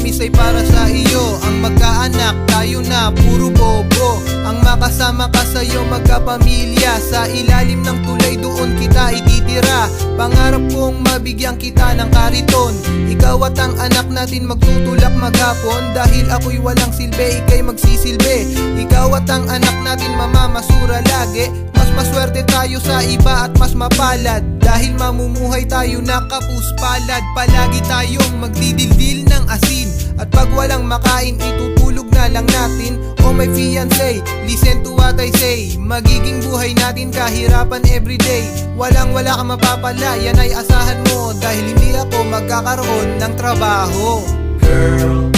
promise ay para sa iyo. Ang magkaanak, tayo na puro bobo. Ang makasama ka sa'yo magkapamilya. Sa ilalim ng tulay doon kita ititira. Pangarap kong mabigyan kita ng kariton. Ikaw at ang anak natin magtutulak maghapon. Dahil ako'y walang silbi, ika'y magsisilbi. Ikaw at ang anak natin mamamasura lagi. Mas maswerte tayo sa iba at mas mapalad. Dahil mamumuhay tayo na kapuspalad. Palagi tayong magdidildil ng asin. At pag walang makain, itutulog na lang natin. Oh my fiancé, listen to what I say. Magiging buhay natin kahirapan everyday. Wala ka mapapala, yan ay asahan mo. Dahil hindi ako magkakaroon ng trabaho. Girl,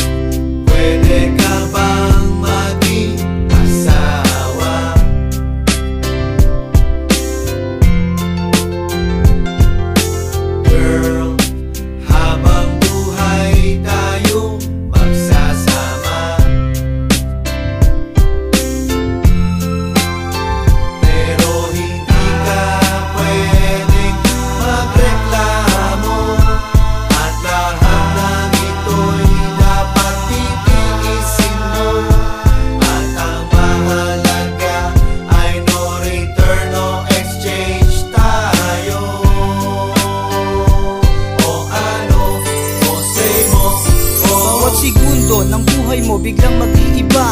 pwede ka bang maging asawa? Girl, habang buhay tayong magsasama. Pero hindi ka pwedeng magreklamo. At lahat ng ito'y dapat titiisin mo. At ang mahalaga ay no return, no exchange tayo. O ano, o say mo, o Bawat segundo ng buhay mo biglang mag-iiba.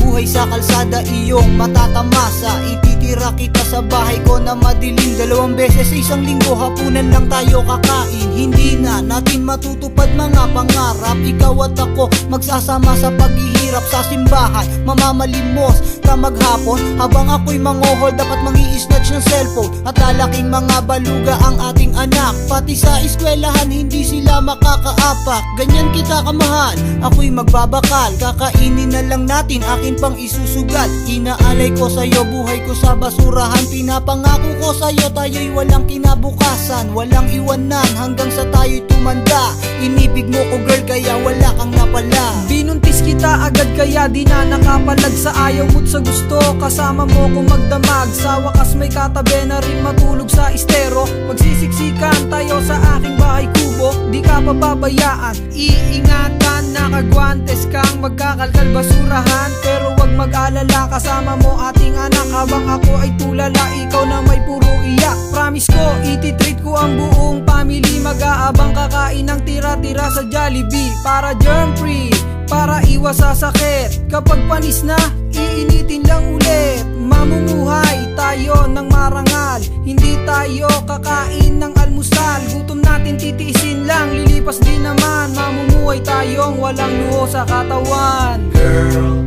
Buhay sa kalsada iyong matatamasa. Ititira kita sa bahay ko na madilim. 2 beses sa isang linggo, hapunan lang tayo kakain. Hindi na natin matutupad mga pangarap. Ikaw at ako magsasama sa paghihirap sa simbahan. Mamamalimos na maghapon habang ako'y mangohol. Dapat mangi-snatch ng cellphone. At lalaking mga baluga ang ating anak. Pati sa eskwelahan hindi sila makakaapak. Ganyan kita kamahal, ako'y magbabakal. Kakainin na lang natin, akin pang isusugal. Inaalay ko sa'yo, buhay ko sa basurahan. Pinapangako ko sa'yo, tayo'y walang kinabukasan. Walang iwanan hanggang sa tayo'y tumanda. Inibig mo ko girl, kaya wala kang napala. Binuntis kita agad kaya di na nakapalag. Sa ayaw mo't sa gusto, kasama mo kung magdamag. Sa wakas may katabi na rin matulog sa estero. Magsisiksikan tayo sa aking bahay kubo. Di ka pababayaan, iingatan. Nakagwantes kang magkakalkal basurahan. Pero wag mag-alala, kasama mo ating anak. Habang ako ay tulala, ikaw na may puro iyak. Promise ko, ititreat ko ang buong family. Mag-aabang kakain ng tira-tira sa Jollibee. Para germ free, para iwas sa sakit. Kapag panis na, iinitin lang ulit. Mamumuhay tayo ng marangal. Hindi tayo kakain ng almusal. Gutom natin titiisin lang, lilipas din naman. Mamumuhay tayong walang luho sa katawan. girl,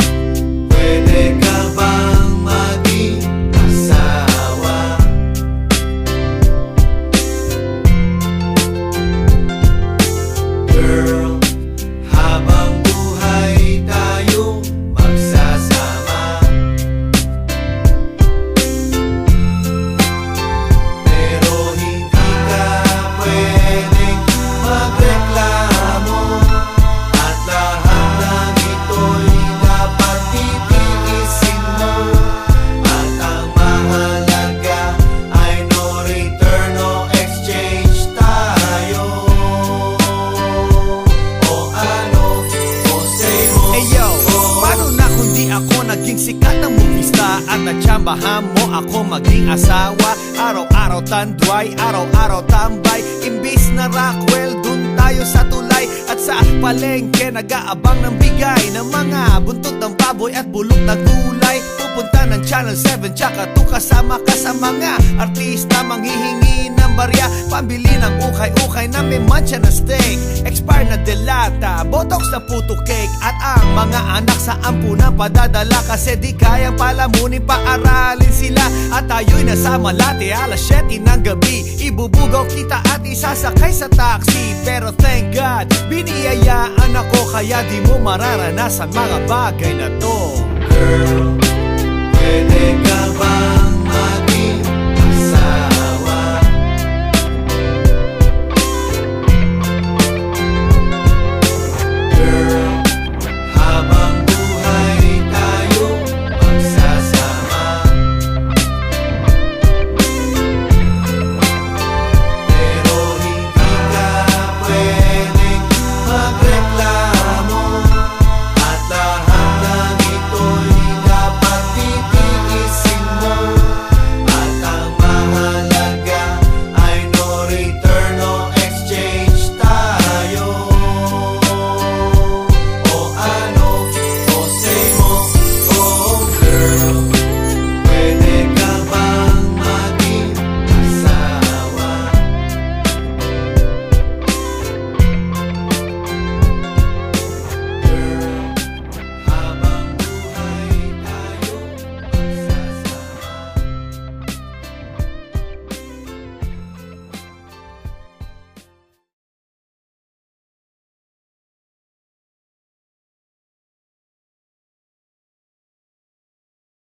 pwede ka bang maging asawa? Girl, habang buhay tayong magsasama. Pero hindi ka pwedeng magreklamo. At lahat ng ito'y dapat titiisin mo. At ang mahalaga ay no return, no exchange tayo. O ano, o say mo, Eyo, paano na kung di ako naging sikat na movie star? At natsambahan mo ako maging asawa. Araw-araw tanduay, araw-araw tambay. Imbis na Rockwell, dun tayo sa tulay. At sa palengke, nag-aabang ng bigay ng mga buntot ng baboy at bulok na gulay. Pupunta ng Channel 7, tsaka to kasama ka sa mga artista. Manghihingi ng barya, pambili ng ukay-ukay na may mancha na steak. Expired na delata, botox na puto cake. At ang mga anak sa ampunan padadala. Kasi di kayang palamunin, paaralin sila. At tayo'y nasa Malate, alas 7 ng gabi. Ibubugaw kita at isasakay sa taxi. Pero thank God, biniyayaan ako. Kaya di mo mararanasan mga bagay na to. girl, pwede ka